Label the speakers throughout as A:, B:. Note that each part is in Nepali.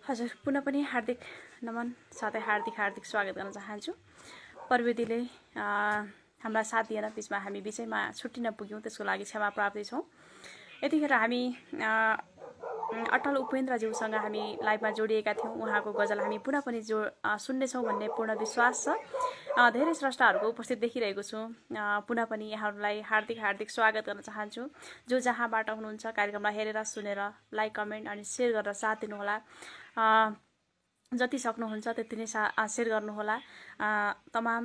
A: हजुर पुनः पनि हार्दिक नमन साथै हार्दिक स्वागत गर्न चाहन्छु। प्रविधिले हाम्रा साथ दिएर बिचमा हामी विषयमा छुट्टिन पुग्यौं, त्यसको लागि क्षमा प्रार्थी छौं। यतिखेर हामी अटल उपेन्द्रज्यूसँग हामी लाइभमा जोडिएका थियौं। उहाँको गजल हामी पुनः पनि सुन्नेछौं भन्ने पूर्ण विश्वास छ। धेरै स्रष्टाहरूको उपस्थित देखिरहेको छु। पुनः पनि यहाँहरूलाई हार्दिक स्वागत गर्न चाहन्छु। जो जहाँबाट हुनुहुन्छ कार्यक्रमलाई हेरेर सुनेर लाइक कमेन्ट अनि शेयर गरेर साथ दिनुहोला। जति सक्नुहुन्छ त्यति नै शेयर गर्नुहोला। तमाम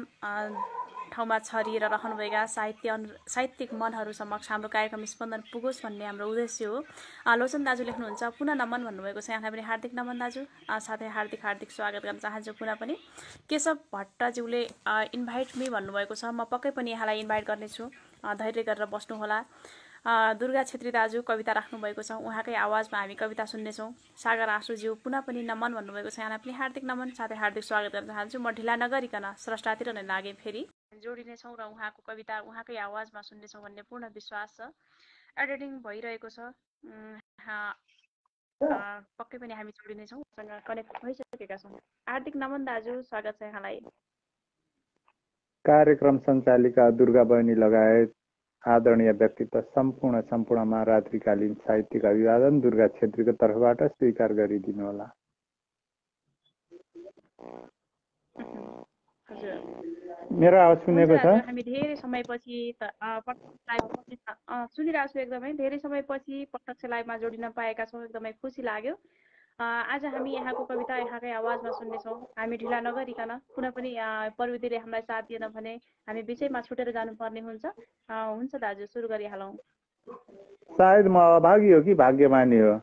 A: ठाउँमा छरिएर रहनुभएका साहित्यिक मनहरू समक्ष हाम्रो कार्यक्रम स्पन्दन पुगोस् भन्ने हाम्रो उद्देश्य हो। लोचन दाजु लेख्नुहुन्छ पुनः नमन भन्नुभएको छ। यहाँलाई पनि हार्दिक नमन दाजु, साथै हार्दिक स्वागत गर्न चाहन्छु। पुनः पनि केशव भट्टज्यूले इन्भाइट मी भन्नुभएको छ। म पक्कै पनि यहाँलाई इन्भाइट गर्नेछु, धैर्य गरेर बस्नुहोला। दुर्गा छेत्री दाजु कविता राख्नु भएको छ, उहाँकै आवाजमा हामी कविता सुन्नेछौँ। सागर आँसुज्यू पुनः पनि नमन भन्नुभएको छ। यहाँलाई पनि हार्दिक नमन साथै हार्दिक स्वागत गर्न चाहन्छु। म ढिला नगरिकन स्रष्टातिर नै लागे फेरि जोडिनेछौँ र उहाँको कविता उहाँकै आवाजमा सुन्नेछौँ भन्ने पूर्ण विश्वास छ। एडिटिङ भइरहेको छ, पक्कै पनि हामी जोडिनेछौँ, कनेक्ट भइसकेका छौँ। हार्दिक नमन दाजु, स्वागत छ यहाँलाई।
B: कार्यक्रम सञ्चालिका दुर्गा बहिनी लगायत आदरणीय व्यक्तित्व सम्पूर्णमा रात्रिकालीन साहित्यिक अभिवादन दुर्गा छेत्रीको तर्फबाट स्वीकार गरिदिनु होला। मेरो आवाज सुनेको छ?
A: हामी धेरै समयपछि सुनिरहेको छु, एकदमै धेरै समयपछि प्रत्यक्ष लाइभमा जोडिन पाएका छौँ, एकदमै खुसी लाग्यो। आज हामी यहाँको कविता यहाँकै आवाजमा सुन्नेछौँ। हामी ढिला नगरिकन पुनः पनि प्रविधिले हामीलाई साथ दिएन भने हामी बिचैमा छुटेर जानुपर्ने हुन्छ। दाजु सुरु गरिहालौँ।
B: सायद म अभागी हो कि भाग्यमानी हो,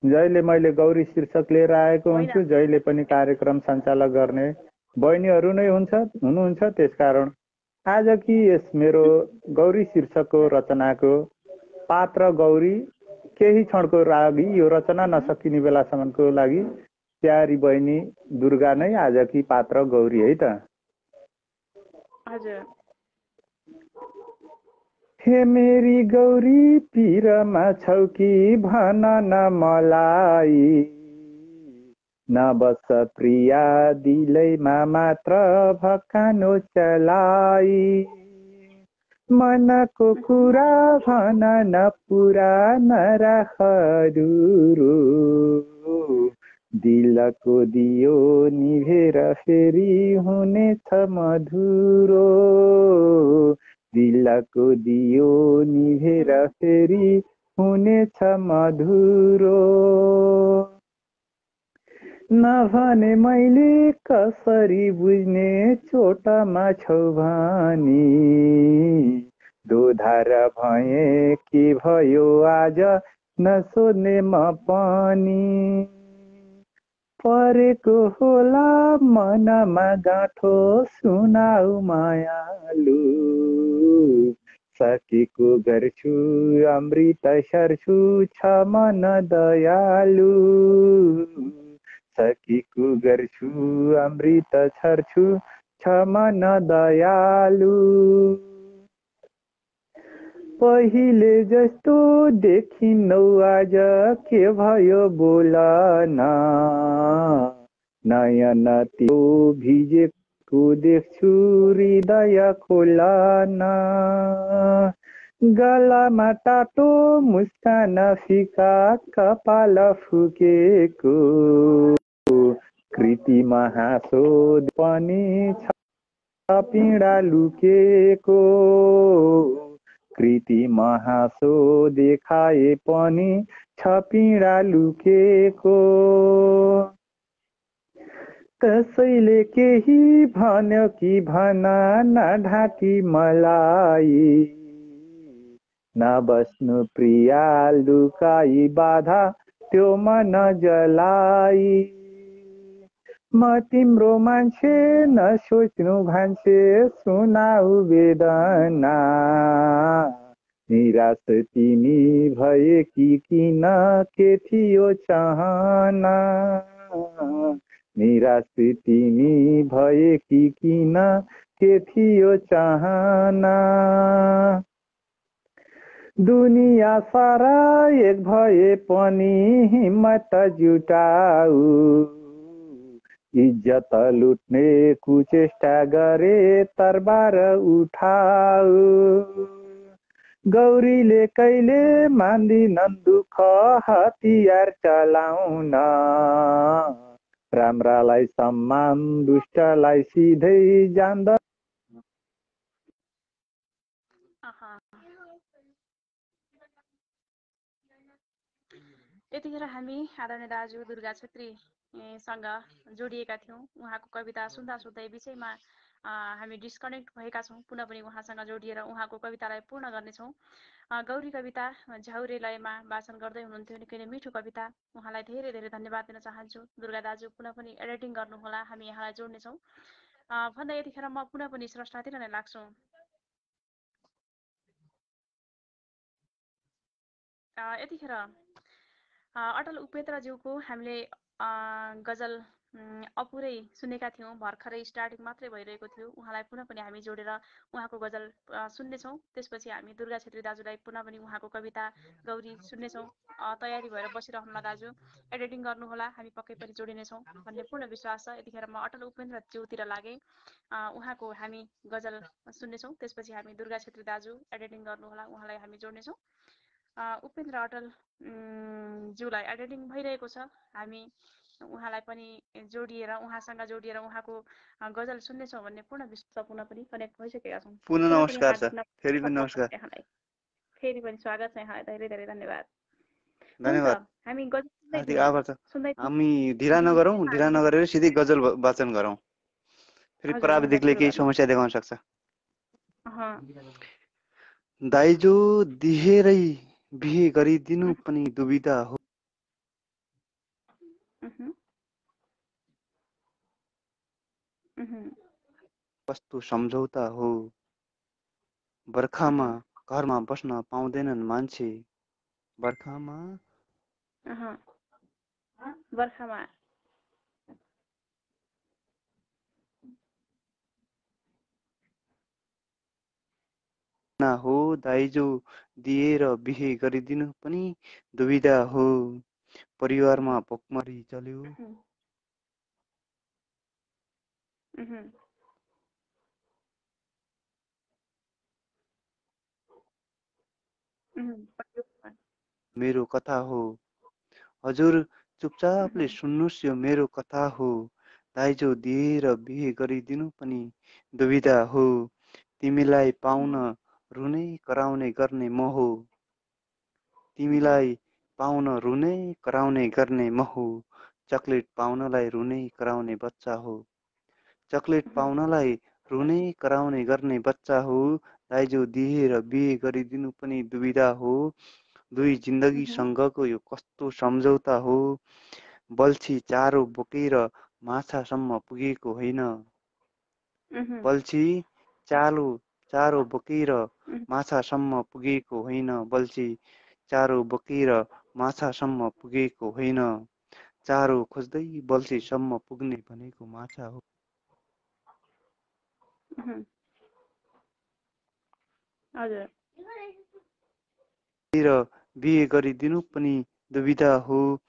B: जहिले मैले गौरी शीर्षक लिएर आएको हुन्छु, जहिले पनि कार्यक्रम सञ्चालक गर्ने बहिनीहरू नै हुनुहुन्छ। त्यसकारण आज कि यस मेरो गौरी शीर्षकको रचनाको पात्र गौरी केही क्षणको लागि यो रचना नसकिने बेलासम्मको लागि प्यारी बहिनी दुर्गा नै आज कि पात्र गौरी है त।
A: हजुर।
B: हे मेरी गौरी पिरमा छौ कि भन न मलाई, नबस प्रिया दिलैमा मात्र भकानो चलाई, मनको कुरा भन न पुरा नराख दुरो, दिलको दियो निभेर फेरि हुनेछ मधुरो, दिलको दियो निभेर फेरि हुनेछ मधुरो, नभने मैले कसरी बुझ्ने चोटमा छौ भनी, दोधार भए के भयो आज नसोध्ने म पनि, परेको होला मनमा गाँठो सुनाउ मायालु, सकेको गर्छु अमृत सर्छु छ मन दयालु, सकेको गर्छु अमृत छर्छु छ मन दयालु, पहिले जस्तो देखिनौ आज के भयो बोल न, नयन त्यो भिजेको देख्छु हृदय खोल न, गलामा टाटो मुस्कान फिका कपाल फुकेको, कृतिमा हाँसो पनि छ पीडा लुकेको, कृतिमा हाँसो देखाए पनि छ पीडा लुकेको, कसैले केही भन्यो कि भन न ढाकी मलाई, नबस्नु प्रिया लुकाई बाधा त्यो मन जलाई, म तिम्रो मान्छे नसोच्नु भान्से सुनाउ वेदना, निराश तिमी भए कि किन के थियो चाहना, निराश तिमी भए कि किन के थियो चाहना, दुनिया सारा एक भए पनि हिम्मत जुटाऊ, इज्जत लुट्ने कुचेष्टा गरे तरबार उठाऊ। गौरीले कहिले मान्दिनन् दुःख हतियार चलाउन, राम्रालाई सम्मान दुष्टलाई सिधै जान्द।
A: यतिखेर हामी आदरणीय दाजु दुर्गा छेत्रीसँग जोडिएका थियौँ। उहाँको कविता सुन्दा सुन्दै बिचैमा हामी डिस्कनेक्ट भएका छौँ। पुनः पनि उहाँसँग जोडिएर उहाँको कवितालाई पूर्ण गर्नेछौँ। गौरी कविता झ्याउरे लयमा वाचन गर्दै हुनुहुन्थ्यो, निकै नै मिठो कविता। उहाँलाई धेरै धेरै धन्यवाद दिन चाहन्छु। दुर्गा दाजु पुनः पनि एडिटिङ गर्नुहोला, हामी यहाँलाई जोड्नेछौँ भन्दा यतिखेर म पुनः पनि स्रष्टातिर नै लाग्छु। यतिखेर अटल उपेन्द्रज्यूको हामीले गजल अपुरै सुनेका थियौँ। भर्खरै स्टार्टिङ मात्रै भइरहेको थियो। उहाँलाई पुनः पनि हामी जोडेर उहाँको गजल सुन्नेछौँ। त्यसपछि हामी दुर्गा छेत्री दाजुलाई पुनः पनि उहाँको कविता गौरी सुन्नेछौँ। तयारी भएर बसिरहनुहोला दाजु, एडिटिङ गर्नुहोला, हामी पक्कै पनि जोडिनेछौँ भन्ने पूर्ण विश्वास छ। यतिखेर म अटल उपेन्द्रज्यूतिर लागेँ, उहाँको हामी गजल सुन्नेछौँ। त्यसपछि हामी दुर्गा छेत्री दाजु एडिटिङ गर्नुहोला, उहाँलाई हामी जोड्नेछौँ। उपेन्द्र अटल ज्यूलाई एडिटिङ भइरहेको छ। हामी उहाँलाई पनि जोडिएर उहाँसँग जोडिएर उहाँको गजल सुन्नेछौँ भन्ने पूर्ण विश्वास पुनः पनि कनेक्ट भइसकेका छौँ।
C: पुनः नमस्कार सर, फेरि पनि नमस्कार,
A: फेरि पनि स्वागत छ यहाँलाई, धेरै धेरै धन्यवाद।
C: धन्यवाद,
A: हामी
C: हार्दिक आभार छ। हामी ढिला नगरौँ, ढिला नगरेर सिधै गजल वाचन गरौँ, फेरि प्राविधिकले केही समस्या देखाउन सक्छ। दाइजो दिएरै बिहे गरिदिनु पनि दुविधा हो, कस्तो सम्झौता हो। बर्खामा घरमा बस्न पाउँदैनन् मान्छे, बर्खामा हो। दाइजो दिएर बिहे गरिदिनु पनि दुविधा हो। परिवारमा भोकमरी चल्यो, मेरो कथा हो। हजुर चुपचापले सुन्नुहोस्, यो मेरो कथा हो। दाइजो दिएर बिहे गरिदिनु पनि दुविधा हो। तिमीलाई पाउन रुने कराउने गर्ने म हो, तिमीलाई पाउन रुने कराउने गर्ने म हो। चकलेट पाउनलाई रुने कराउने बच्चा हो, चकलेट पाउनलाई रुने कराउने गर्ने बच्चा हो। दाइजो दिएर बिहे गरिदिनु पनि दुविधा हो। दुई जिन्दगीसँगको यो कस्तो सम्झौता हो। बल्छी चारो बोकेर माछासम्म पुगेको होइन, बल्छी चारो बोकेर माछासम्म पुगेको होइन, बल्छी चारो बोकेर माछासम्म पुगेको होइन। चारो खोज्दै बल्छीसम्म पुग्ने भनेको माछा हो। बिहे गरिदिनु पनि दुविधा हो।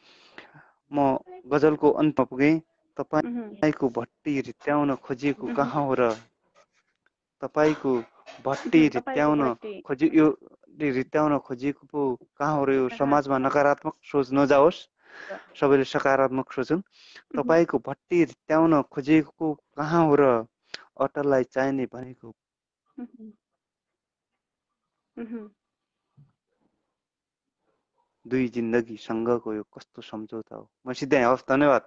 C: म गजलको अन्तमा पुगेँ। तपाईँको भट्टी रित्याउन खोजेको कहाँ हो र, तपाईँको भट्टी रित्याउन खोजेको पो कहाँ हो र। यो समाजमा नकारात्मक सोच नजाओस्, सबैले सकारात्मक सोचौँ। तपाईँको भट्टी रित्याउन खोजेको कहाँ हो र, अटललाई चाहिने भनेको दुई जिन्दगीसँगको यो कस्तो सम्झौता हो। म सिधै हवस्, धन्यवाद।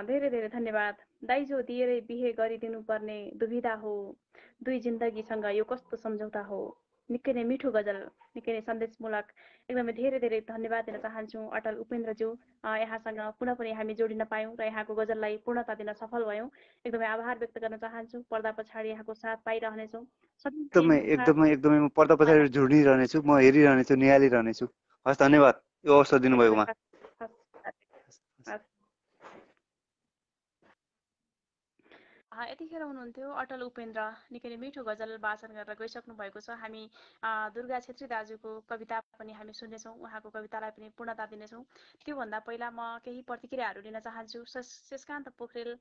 A: धेरै धेरै धन्यवाद। दाइजो दिएरै बिहे गरिदिनु पर्ने दुविधा हो, दुई जिन्दगीसँग यो कस्तो सम्झौता हो। निकै नै मिठो गजल, निकै नै सन्देशमूलक। एकदमै धेरै धेरै धन्यवाद दिन चाहन्छु अटल उपेन्द्रज्यू। यहाँसँग पुनः पनि हामी जोडिन पायौँ र यहाँको गजललाई पूर्णता दिन सफल भयौँ। एकदमै आभार व्यक्त गर्न चाहन्छु। पर्दा पछाडि यहाँको साथ पाइरहनेछौँ।
C: एकदमै म पर्दा पछाडि जोडिरहनेछु, म हेरिरहनेछु, निहालिरहनेछु। हस्, धन्यवाद यो अवसर दिनुभएकोमा।
A: यतिखेर हुनुहुन्थ्यो अटल उपेन्द्र, निकै नै मिठो गजल वाचन गरेर गइसक्नु भएको छ। हामी दुर्गा छेत्री दाजुको कविता पनि हामी सुन्नेछौँ, उहाँको कवितालाई पनि पूर्णता दिनेछौँ। त्योभन्दा पहिला म केही प्रतिक्रियाहरू लिन चाहन्छु। शेषकान्त पोखरेल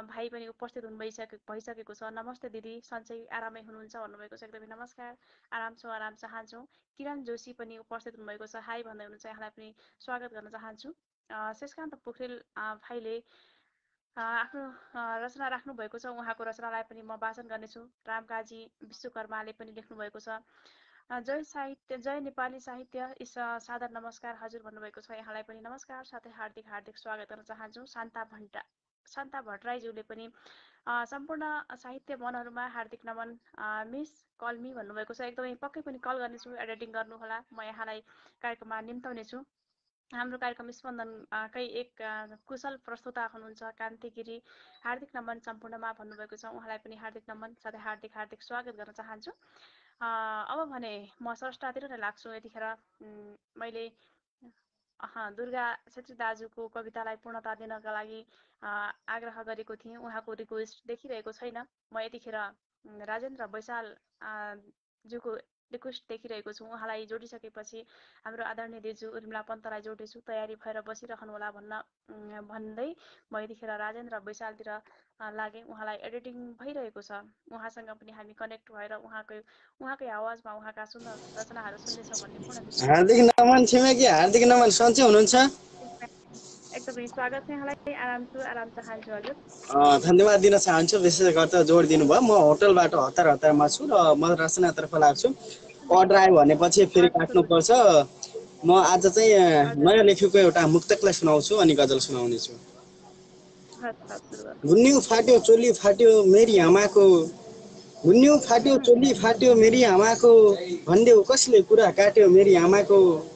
A: भाइ पनि उपस्थित भइसकेको छ। नमस्ते दिदी, सन्चै आरामै हुनुहुन्छ भन्नुभएको छ। एकदमै नमस्कार, आराम चाहन्छौँ। किरण जोशी पनि उपस्थित हुनुभएको छ, हाई भन्दै हुनुहुन्छ, यहाँलाई पनि स्वागत गर्न चाहन्छु। शेषकान्त पोखरेल भाइले आफ्नो रचना राख्नु भएको छ, उहाँको रचनालाई पनि म वाचन गर्नेछु। रामकाजी विश्वकर्माले पनि लेख्नु भएको छ, जय नेपाली साहित्य सादर नमस्कार हजुर भन्नुभएको छ, यहाँलाई पनि नमस्कार साथै हार्दिक स्वागत गर्न चाहन्छु। शान्ता भट्टराईज्यूले पनि सम्पूर्ण साहित्य मनहरूमा हार्दिक नमन, मिस कल मी भन्नुभएको छ। एकदमै पक्कै पनि कल गर्नेछु, एडिटिङ गर्नुहोला, म यहाँलाई कार्यक्रममा निम्ताउनेछु। हाम्रो कार्यक्रम स्पन्दनकै एक कुशल प्रस्तुता हुनुहुन्छ कान्ति गिरी, हार्दिक नमन सम्पूर्णमा भन्नुभएको छ, उहाँलाई पनि हार्दिक नमन साथै हार्दिक स्वागत गर्न चाहन्छु। अब भने म स्रष्टातिर नै लाग्छु। यतिखेर मैले दुर्गा छेत्री दाजुको कवितालाई पूर्णता दिनका लागि आग्रह गरेको थिएँ, उहाँको रिक्वेस्ट देखिरहेको छैन। म यतिखेर राजेन्द्र बैशाल ज्यूको रिक्वेस्ट देखिरहेको छु, उहाँलाई जोडिसकेपछि हाम्रो आदरणीय दिजु उर्मिला पन्तलाई जोड्दैछु, तयारी भएर बसिरहनुहोला भन्दै म यतिखेर राजेन्द्र बैशालतिर लागेँ। उहाँलाई एडिटिङ भइरहेको छ, उहाँसँग पनि हामी कनेक्ट भएर उहाँकै आवाजमा उहाँका सुन्दर रचनाहरू सुन्नेछौँ भन्ने पूर्ण विश्वास।
D: हार्दिक नमन छिमेकी, हार्दिक नमन। सन्चै हुनुहुन्छ?
A: एकदमै स्वागत छ यहाँलाई, आराम चाहन्छु हजुर।
D: धन्यवाद दिन चाहन्छु, विशेष गरेर जोड दिनुभयो। म होटलबाट हतारमा छु र म रचनातर्फ लाग्छु। अर्डर आयो भनेपछि फेरि काट्नुपर्छ। म आज चाहिँ नयाँ लेखेको एउटा मुक्तकलाई सुनाउँछु अनि गजल सुनाउनेछु। गुन्यु फाट्यो चोली फाट्यो मेरी आमाको, गुन्यु फाट्यो चोली फाट्यो मेरी आमाको, भन्देऊ कसले कुरा काट्यो मेरी आमाको।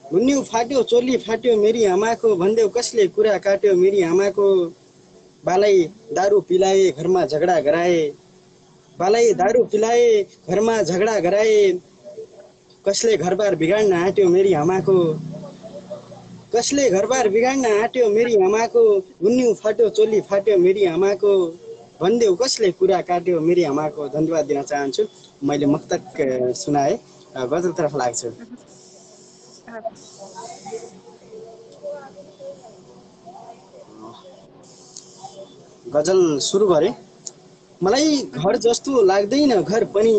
D: गुन्यु फाट्यो चोली फाट्यो मेरी आमाको, भन्देऊ कसले कुरा काट्यो मेरी आमाको। बालाई दारू पिलाए घरमा झगडा गराए, बालाई दारू पिलाए घरमा झगडा गराए, कसले घरबार बिगाड्न आँट्यो मेरी आमाको, कसले घरबार बिगाड्न आँट्यो मेरी आमाको। गुन्यु फाट्यो चोली फाट्यो मेरी आमाको, भन्देऊ कसले कुरा काट्यो मेरी आमाको। धन्यवाद दिन चाहन्छु। मैले मुक्तक सुनाए, गजलतर्फ लाग्छु। गजल सुरु गरे। मलाई घर जस्तो लाग्दैन घर पनि,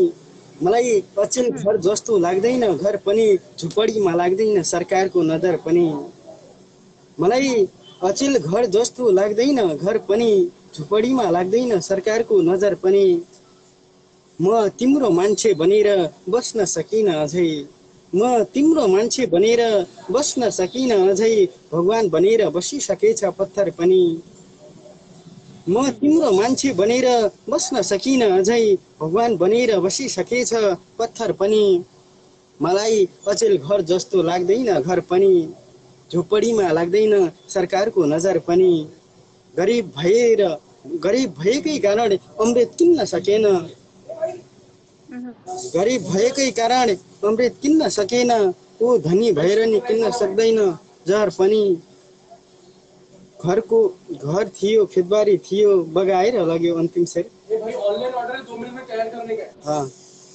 D: मलाई अचेल घर जस्तो लाग्दैन घर पनि, झुपडीमा लाग्दैन सरकारको नजर पनि। मलाई अचेल घर जस्तो लाग्दैन घर पनि, झुपडीमा लाग्दैन सरकारको नजर पनि। म तिम्रो मान्छे बनेर बस्न सकिन अझै, म तिम्रो मान्छे बनेर बस्न सकिन अझै, भगवान बनेर बसिसकेछ पत्थर पनि। म तिम्रो मान्छे बनेर बस्न सकिन अझै, भगवान बनेर बसिसकेछ पत्थर पनि। मलाई अचेल घर जस्तो लाग्दैन घर पनि, झोपडीमा लाग्दैन सरकारको नजर पनि। गरिब भएकै कारण अमृत किन्न सकेन, गरिब भएकै कारण अमृत किन्न सकेन, ऊ धनी भएर नि किन्न सक्दैन जहर पनि। घर थियो खेतबारी थियो बगाएर लग्यो अन्तिम सेट।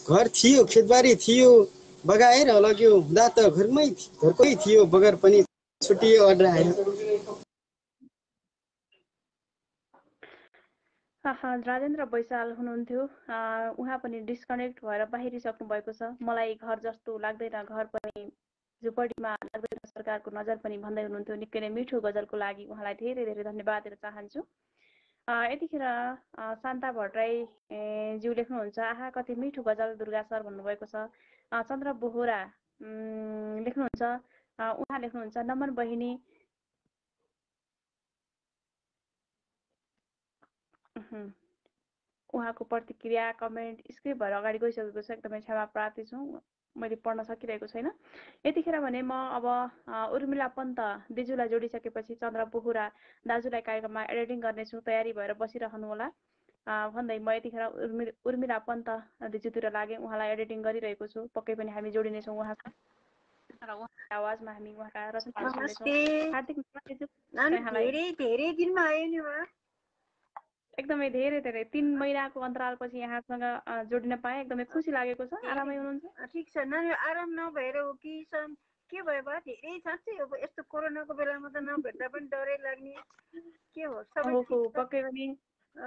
D: घर थियो खेतबारी थियो बगाएर लग्यो, हुँदा त घरकै थियो बगर पनि छुटियो अर्डर आयो।
A: राजेन्द्र बैशाल हुनुहुन्थ्यो, उहाँ पनि डिस्कनेक्ट भएर बाहिरिसक्नु भएको छ। मलाई घर जस्तो लाग्दैन घर पनि, झुपडीमा लाग्दैन सरकारको नजर पनि भन्दै हुनुहुन्थ्यो। निकै नै मिठो गजलको लागि उहाँलाई धेरै धेरै धन्यवाद दिन चाहन्छु। यतिखेर शान्ता भट्टराई ज्यू लेख्नुहुन्छ, आहा कति मिठो गजल दुर्गा सर भन्नुभएको छ। चन्द्र बोहरा लेख्नुहुन्छ, उहाँ लेख्नुहुन्छ, नमन बहिनी उहाँको प्रतिक्रिया कमेन्ट स्क्रिप्ट भएर अगाडि गइसकेको छ, एकदमै क्षमा प्रार्थी छु, मैले पढ्न सकिरहेको छैन। यतिखेर भने म अब उर्मिला पन्त दिजुलाई जोडिसकेपछि चन्द्र बोहरा दाजुलाई कार्यक्रममा एडिटिङ गर्नेछु, तयारी भएर बसिरहनु होला भन्दै म यतिखेर उर्मिला पन्त दिजुतिर लागेँ, उहाँलाई एडिटिङ गरिरहेको छु। पक्कै पनि हामी जोडिनेछौँ उहाँको आवाजमा, हामी उहाँका रचनाहरू सुन्नेछौँ। हार्दिक
E: धेरै दिनमा आयो नि उहाँ।
A: एकदमै धेरै धेरै 3 महिनाको अन्तरालपछि यहाँसँग जोडिन पाएँ, एकदमै खुसी लागेको छ। आरामै हुनुहुन्छ?
E: ठिक छ, नानी आराम नभएर हो कि के भयो बा? धेरै साँच्चै अब यस्तो कोरोनाको बेलामा त नभेट्दा पनि डरै लाग्ने। के हो सबै
A: ओहो,
E: ठिक छ?
A: पक्कै पनि
E: आज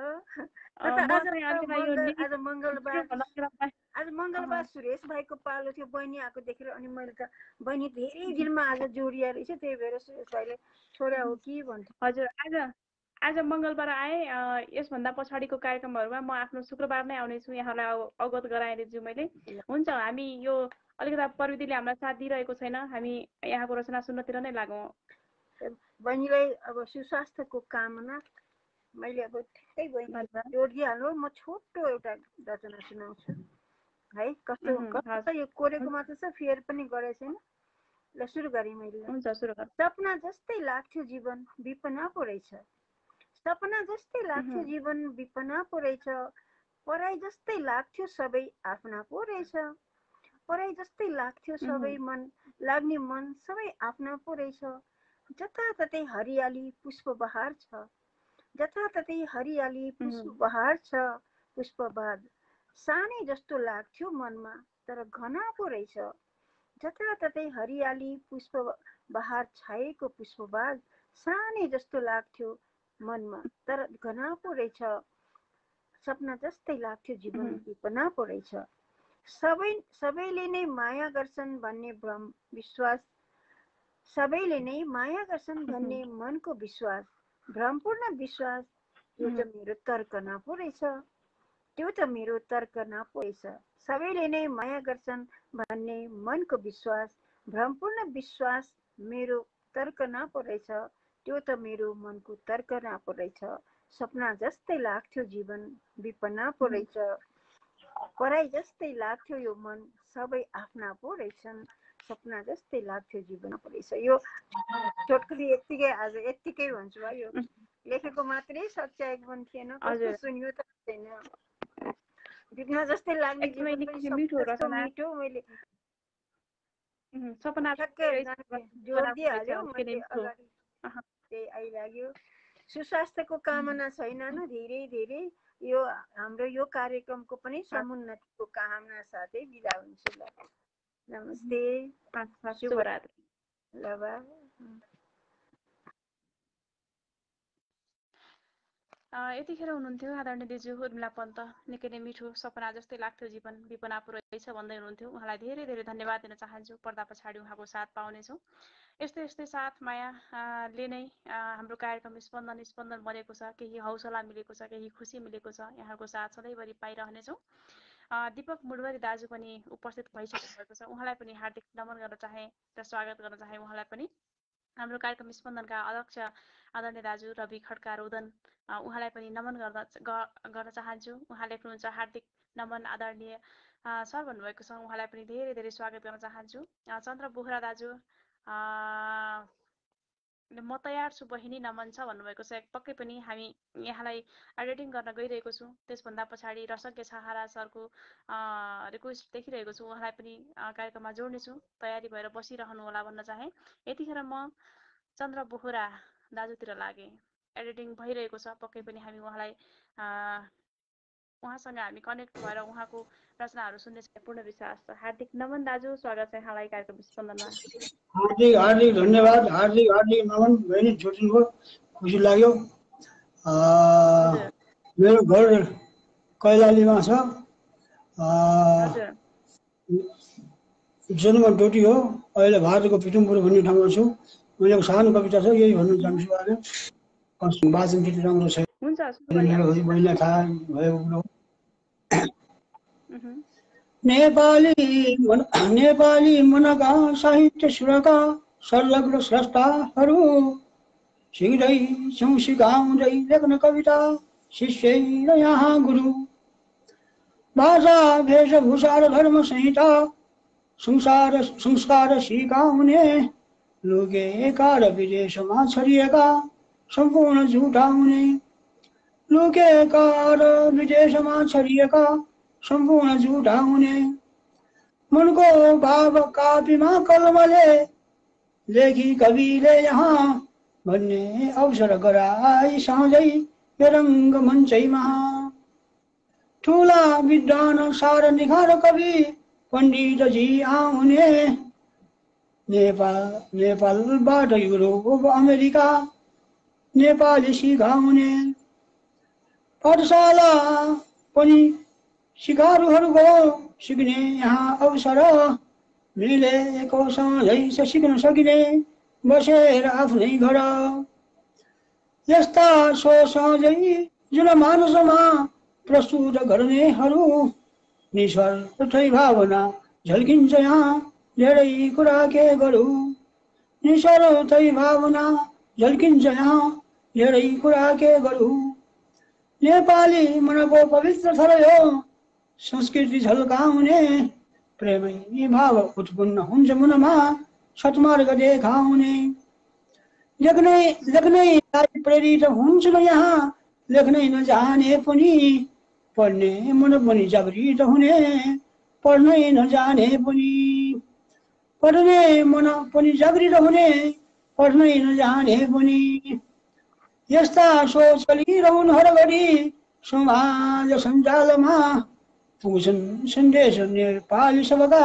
E: मङ्गलबार
A: आज
E: आज मङ्गलबार सुरेश भाइको पालो थियो, बहिनी आएको देखेर अनि मैले त बहिनी धेरै दिनमा आज जोडिया रहेछ, त्यही भएर सुरेश भाइले छोरा हो कि भन्थ्यो।
A: हजुर, आज मङ्गलबार आए। यसभन्दा पछाडिको कार्यक्रमहरूमा म आफ्नो शुक्रबार नै आउनेछु, यहाँलाई अवगत गराइदिन्छु मैले। हुन्छ, हामी यो अलिकति प्रविधिले हामीलाई साथ दिइरहेको छैन, हामी यहाँको रचना सुन्नतिर नै लागौँ।
E: बहिनीलाई अब सुस्वास्थ्यको कामना मैले अब त्यही बहिनी जोडिहाल्नु। म छोटो एउटा रचना सुनाउँछु है। कस्तो यो कोरेको मात्र छ, फेयर पनि गरेको छैन। ल सुरु गरेँ मैले।
A: हुन्छ, सुरु गर।
E: सपना जस्तै लाग्थ्यो जीवन विपना पो रहेछ, सपना जस्तै लाग्थ्यो जीवन विपना पो रहेछ, पराई जस्तै लाग्थ्यो सबै आफ्ना पो रहेछ, पराई जस्तै लाग्थ्यो सबै मन लाग्ने मन सबै आफ्ना पो रहेछ, जताततै हरियाली पुष्प बहार छ, जताततै हरियाली पुष्प बहार छ, पुष्पबाग सानै जस्तो लाग्थ्यो मनमा तर घना पो रहेछ, जताततै हरियाली पुष्प बहार छाएको पुष्पबाग सानै जस्तो लाग्थ्यो मनमा तर घना पो रहेछ, सपना जस्तै लाग्थ्यो जीवन विपना पो रहेछ, सबैले नै माया गर्छन् भन्ने भ्रम विश्वास, सबैले नै माया गर्छन् भन्ने मनको विश्वास, भ्रमपूर्ण विश्वास, त्यो त मेरो तर्कना पो रहेछ, त्यो त मेरो तर्कना पो रहेछ, सबैले नै माया गर्छन् भन्ने मनको विश्वास, भ्रमपूर्ण विश्वास मेरो तर्कना पो रहेछ, त्यो त मेरो मनको तर्कना पो रहेछ, सपना जस्तै लाग्थ्यो जीवन विपना पो रहेछ, पराई जस्तै लाग्थ्यो यो मन सबै आफ्ना पो रहेछन्, सपना जस्तै लाग्थ्यो जीवन पो रहेछ। यो छोटकरी यत्तिकै, आज यत्तिकै भन्छु है। यो लेखेको मात्रै सच्याएको पनि थिएन, कस्तो सुन्यो त छैन। विपना जस्तै लाग्ने जीवन पनि मिठो। मैले
A: सपना
E: जोड दिइहाल्यो मैले अगाडि, त्यही आइलाग्यो। सुस्वास्थ्यको कामना छैन न धेरै धेरै। यो हाम्रो यो कार्यक्रमको पनि समुन्नतिको कामना साथै बिदा हुन्छु। ल नमस्ते,
A: शुभरात्री।
E: ल बा।
A: यतिखेर हुनुहुन्थ्यो आदरणीय दिजु उर्मिला पन्त। निकै नै मिठो सपना जस्तै लाग्थ्यो जीवन विपना पो रहेछ भन्दै हुनुहुन्थ्यो। उहाँलाई धेरै धेरै धन्यवाद दिन चाहन्छु। पर्दा पछाडि उहाँको साथ पाउनेछौँ। यस्तै साथ मायाले नै हाम्रो कार्यक्रम स्पन्दन बनेको छ। केही हौसला मिलेको छ, केही खुसी मिलेको छ। यहाँको साथ सधैँभरि पाइरहनेछौँ। दीपक मुडवरी दाजु पनि उपस्थित भइसक्नु भएको छ। उहाँलाई पनि हार्दिक नमन गर्न चाहे र स्वागत गर्न चाहे। उहाँलाई पनि हाम्रो कार्यक्रम स्पन्दनका अध्यक्ष आदरणीय दाजु रवि खड्का रोदन, उहाँलाई पनि नमन गर्न चाहन्छु। उहाँ लेख्नुहुन्छ हार्दिक नमन आदरणीय सर भन्नुभएको छ। उहाँलाई पनि धेरै धेरै स्वागत गर्न चाहन्छु। चन्द्र बोहरा दाजु म तयार छु बहिनी नमन छ भन्नुभएको छ। पक्कै पनि हामी यहाँलाई एडिटिङ गर्न गइरहेको छौँ। त्यसभन्दा पछाडि रसज्ञ सहारा सरको रिक्वेस्ट देखिरहेको छु। उहाँलाई पनि कार्यक्रममा जोड्नेछु। तयारी भएर बसिरहनु होला भन्न चाहे। यतिखेर म चन्द्र बोहरा दाजुतिर लागेँ। एडिटिङ भइरहेको छ। पक्कै पनि हामी उहाँसँग हामी कनेक्ट भएर उहाँको रचनाहरू सुन्ने पूर्ण विश्वास छ। हार्दिक नमन दाजु, स्वागत छ यहाँलाई कार्यक्रम स्पन्दनमा।
F: हार्दिक धन्यवाद, हार्दिक नमन। बहिनी जोडिनुभयो, खुसी लाग्यो। मेरो घर कैलालीमा छ। जन्म डोटी हो, अहिले भारतको पिठुमपुर भन्ने ठाउँमा छु। मैले सानो कविता छ, यही भन्न चाहन्छु। आज वाचन त्यति राम्रो छैन, बहिनीलाई थाहा भयो। नेपाली मनका साहित्य सुरका संलग्न स्रष्टाहरू सिक्दैछौँ सिकाउँदै लेख्न कविता शिष्य र यहाँ गुरु, भाषा वेशभूषा र धर्म संहिता संस्कार सिकाउने लुकेका र विदेशमा छरिएका सम्पूर्ण झुटाउने, लुकेका र विदेशमा छरिएका सम्पूर्ण झुटाउने, मनको भाव कापीमा कलमले लेखी कविले यहाँ भन्ने अवसर गराई सधैँ यो रङ्गमञ्चैमा ठुला विद्वान सार निखार कवि पण्डितजी आउने नेपालबाट युरोप अमेरिका नेपाली सिकाउने पाठशाला पनि सिकारुहरूको सिक्ने यहाँ अवसर मिलेको सधैँ सिक्न सकिने बसेर आफ्नै घर यस्ता सोझै जुन मानसमा प्रस्तुत गर्नेहरू निस्वार्थै भावना झल्किन्छ यहाँ धेरै कुरा के गरौँ निस्वार्थै भावना झल्किन्छ यहाँ धेरै कुरा के गरौँ नेपाली मनको पवित्र थर यो संस्कृति झल्काउने प्रेमै भाव उत्पन्न हुन्छ मनमा सत्मार्ग देखाउने लेख्नैलाई प्रेरित हुन्छ यहाँ लेख्नै नजाने पनि पढ्ने मन पनि जागृत हुने पढ्नै नजाने पनि पढ्ने मन पनि जागृत हुने पढ्नै नजाने पनि यस्ता सोच चलिरहन् हरघडी समाज सञ्जालमा पुग्छन् सन्देश नेपाली सबका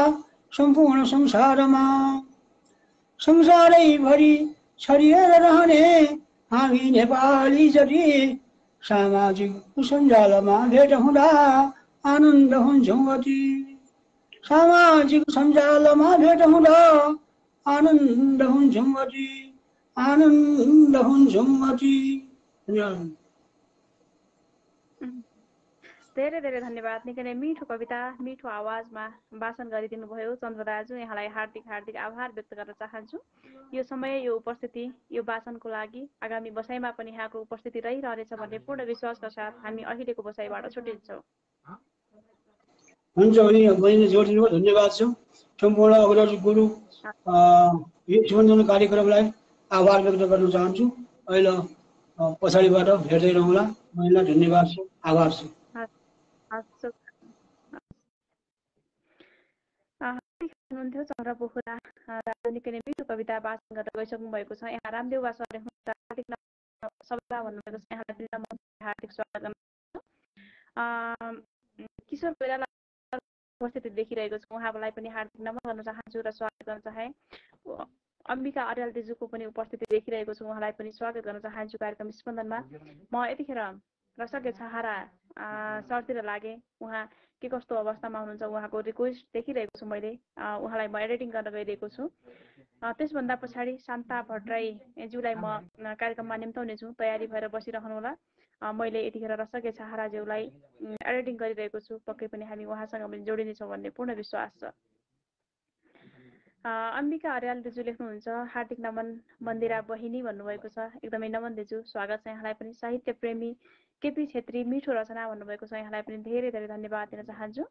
F: सम्पूर्ण संसारमा संसारैभरि छरिएर रहने हामी नेपाली जति सामाजिक सञ्जालमा भेट हुँदा आनन्द हुन्छौँ अति सामाजिक सञ्जालमा भेट हुँदा आनन्द हुन्छौँ अति आनन्द हुन्छौँ अति।
A: धेरै धेरै धन्यवाद। निकै नै मिठो कविता मिठो आवाजमा वाचन गरिदिनु भयो चन्द्र दाजु, यहाँलाई हार्दिक हार्दिक आभार व्यक्त गर्न चाहन्छु। यो समय यो उपस्थिति यो वाचनको लागि आगामी बसाइमा पनि यहाँको उपस्थिति रहिरहनेछ भन्ने पूर्ण विश्वासका साथ हामी अहिलेको बसाइबाट छुट्टिन्छौँ।
F: हुन्छ बहिनी जोडिनु धन्यवाद छ। सम्पूर्ण अग्रज गुरु यो जीवनदान कार्यक्रमलाई आभार व्यक्त गर्न चाहन्छु। अहिले पछाडिबाट भेट्दै रहँला। महिला धन्यवाद छ, आभार छ।
A: हुनुहुन्थ्यो चन्द्र पोखरा दाजु, निकै नै मिठो कविता वाचन गरेर गइसक्नु भएको छ। यहाँ रामदेव वासवाले हार्दिक सभा भन्नुभएको छ, यहाँलाई पनि हार्दिक स्वागत गर्न किशोर कोइराला उपस्थिति देखिरहेको छु, उहाँलाई पनि हार्दिक नमन गर्न चाहन्छु र स्वागत गर्न चाहे। अम्बिका अर्याल दिजुको पनि उपस्थिति देखिरहेको छु, उहाँलाई पनि स्वागत गर्न चाहन्छु कार्यक्रम स्पन्दनमा। म यतिखेर रसज्ञ छहारा सरतिर लागे, उहाँ के कस्तो अवस्थामा हुनुहुन्छ उहाँको रिक्वेस्ट देखिरहेको छु मैले, उहाँलाई म एडिटिङ गर्न गइरहेको छु। त्यसभन्दा पछाडि शान्ता भट्टराईज्यूलाई म कार्यक्रममा निम्ताउने छु, तयारी भएर बसिरहनु होला। मैले यतिखेर रसज्ञ छहाराज्यूलाई एडिटिङ गरिरहेको छु, पक्कै पनि हामी उहाँसँग पनि जोडिनेछौँ भन्ने पूर्ण विश्वास छ। अम्बिका अर्याल दिजु लेख्नुहुन्छ हार्दिक नमन मन्दिरा बहिनी भन्नुभएको छ, एकदमै नमन दिजु स्वागत छ यहाँलाई पनि। साहित्य प्रेमी केपी छेत्री मिठो रचना भन्नुभएको छ, यहाँलाई पनि धेरै धेरै धन्यवाद दिन चाहन्छु।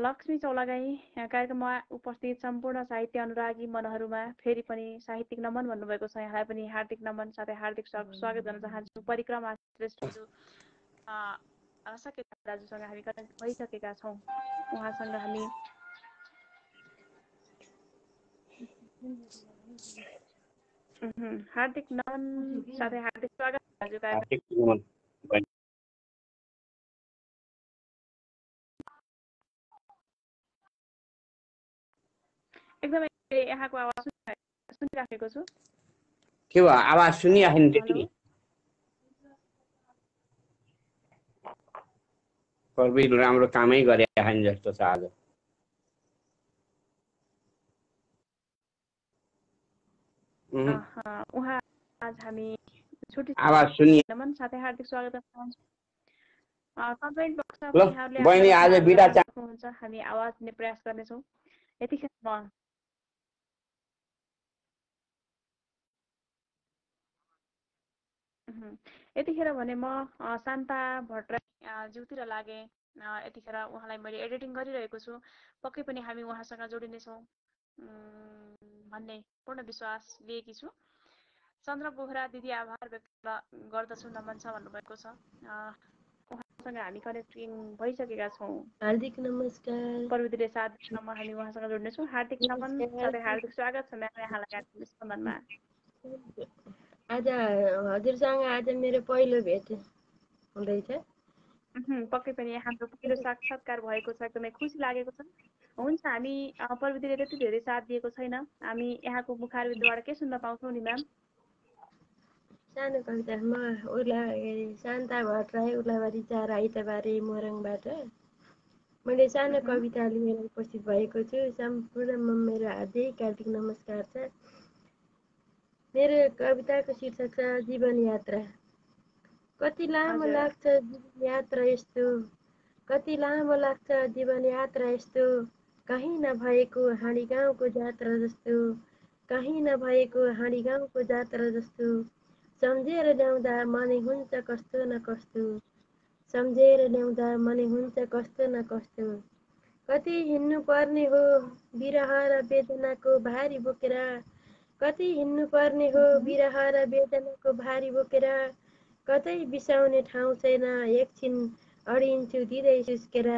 A: लक्ष्मी चौलागाई कार्यक्रममा उपस्थित सम्पूर्ण साहित्य अनुरागी मनहरूमा फेरि पनि साहित्यिक नमन भन्नुभएको छ, यहाँलाई पनि हार्दिक नमन साथै हार्दिक स्वागत गर्न चाहन्छु। परिक्रमा श्रेष्ठज्यू सकेका दाजुसँग हामी कनेक्ट भइसकेका छौँ, उहाँसँग हामी हार्दिक नमन साथै हार्दिक स्वागत एकदमै यहाँको आवाज सुनिराखेको छु।
G: के भयो आवाज सुनिराखेन त्यति? प्रवीण राम्रो कामै गरिराखेन जस्तो छ आज।
A: उहाँ आज हामी छुट्टी
G: आवाज सुनि
A: नमन साथै हार्दिक स्वागत गर्न चाहन्छु। कमेन्ट बक्समा
G: बहिनी आज बिदा
A: हुन्छ, हामी आवाज दिने प्रयास गर्नेछौँ। यतिखेर भने म शान्ता भट्टराईज्यूतिर लागे, यतिखेर उहाँलाई मैले एडिटिङ गरिरहेको छु, पक्कै पनि हामी उहाँसँग जोडिनेछौँ भन्ने पूर्ण विश्वास लिएकी छु। चन्द्र पोखरा दिदी आभार व्यक्त गर्दछु, नमन छ भन्नुभएको छ, उहाँसँग हामी कनेक्टिङ भइसकेका छौँ।
H: हार्दिक नमस्कार।
A: प्रविधिले साथ दिनमा हामी उहाँसँग जोड्नेछौँ। हार्दिक नमन साथै हार्दिक स्वागत छ यहाँलाई स्पन्दनमा।
H: आज हजुरसँग आज मेरो पहिलो भेट हुँदैछ।
A: पक्कै पनि हाम्रो पहिलो साक्षात्कार भएको छ, एकदमै खुसी लागेको छ। हुन्छ, हामी प्रविधिले त्यति धेरै साथ दिएको छैन, हामी यहाँको मुखारविन्दबाट के सुन्न पाउँछौँ नि म्याम?
H: सानो कविता म शान्ता भट्टराई उर्लाबारी 4 आइतबारे मोरङबाट मैले सानो कविता लिएर उपस्थित भएको छु। सम्पूर्णमा मेरो हार्दिक हार्दिक नमस्कार छ। मेरो कविताको शीर्षक छ जीवन यात्रा। कति लामो लाग्छ जीवन यात्रा यस्तो, कति लामो लाग्छ जीवन यात्रा यस्तो, कहीँ नभएको हाँडी गाउँको जात्रा जस्तो, कहीँ नभएको हाँडी गाउँको जात्रा जस्तो, सम्झेर ल्याउँदा मनै हुन्छ कस्तो न कस्तो, सम्झेर ल्याउँदा मनै हुन्छ कस्तो न कस्तो। कति हिँड्नु पर्ने हो विरह र वेदनाको भारी बोकेर, कति हिँड्नु पर्ने हो विरह र वेदनाको भारी बोकेर, कतै बिसाउने ठाउँ छैन एकछिन अडिन्छु दिँदै सुस्केर,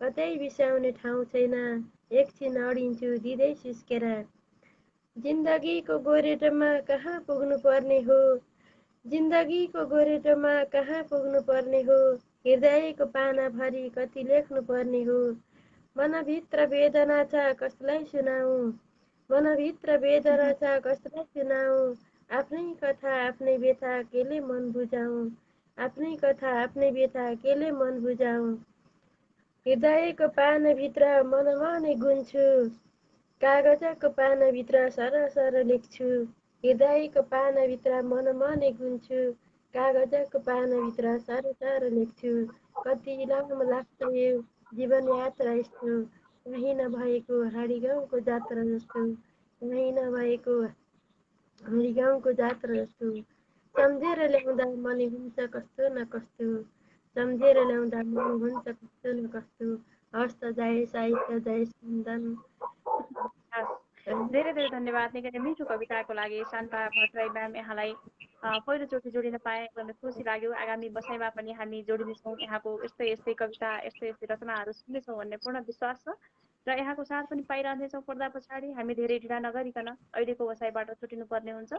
H: कतै बिसाउने ठाउँ छैन एकछिन अडिन्छु दिँदै सुस्केर। जिन्दगीको गोरेटोमा कहाँ पुग्नु पर्ने हो, जिन्दगीको गोरेटोमा कहाँ पुग्नु पर्ने हो, हृदयको पानाभरि कति लेख्नु पर्ने हो। मनभित्र वेदना छ कसलाई सुनाऊ, मनभित्र वेदना छ कसलाई सुनाऊ, आफ्नै कथा आफ्नै व्यथा केले मन बुझाऊ, आफ्नै कथा आफ्नै व्यथा केले मन बुझाऊ। हृदयको पानाभित्र मनमनै गुन्छु, कागजको पानाभित्र सरसर लेख्छु, हृदयको पानाभित्र मनमनै गुन्छु, कागजको पानाभित्र सरसर लेख्छु। कति लामो लाग्छ यो जीवन यात्रा यस्तो, कहीँ नभएको हाँडी गाउँको जात्रा जस्तो, कहीँ नभएको हाँडी गाउँको जात्रा जस्तो, सम्झेर ल्याउँदा मनै हुन्छ कस्तो न कस्तो, सम्झेर ल्याउँदा मनै हुन्छ कस्तो न कस्तो। हस्त जय साहित्य जय स्पन्दन।
A: धेरै धेरै धन्यवाद निकै मिठो कविताको लागि शान्ता भट्टराई म्याम। यहाँलाई पहिलोचोटि जोडिन पाए एकदमै खुसी लाग्यो। आगामी बसाइमा पनि हामी जोडिनेछौँ, यहाँको यस्तै यस्तै कविता यस्तै यस्तै रचनाहरू सुन्नेछौँ भन्ने पूर्ण विश्वास छ र यहाँको साथ पनि पाइरहनेछौँ पर्दा पछाडि। हामी धेरै ढिला नगरिकन अहिलेको बसाइबाट छुटिनुपर्ने हुन्छ।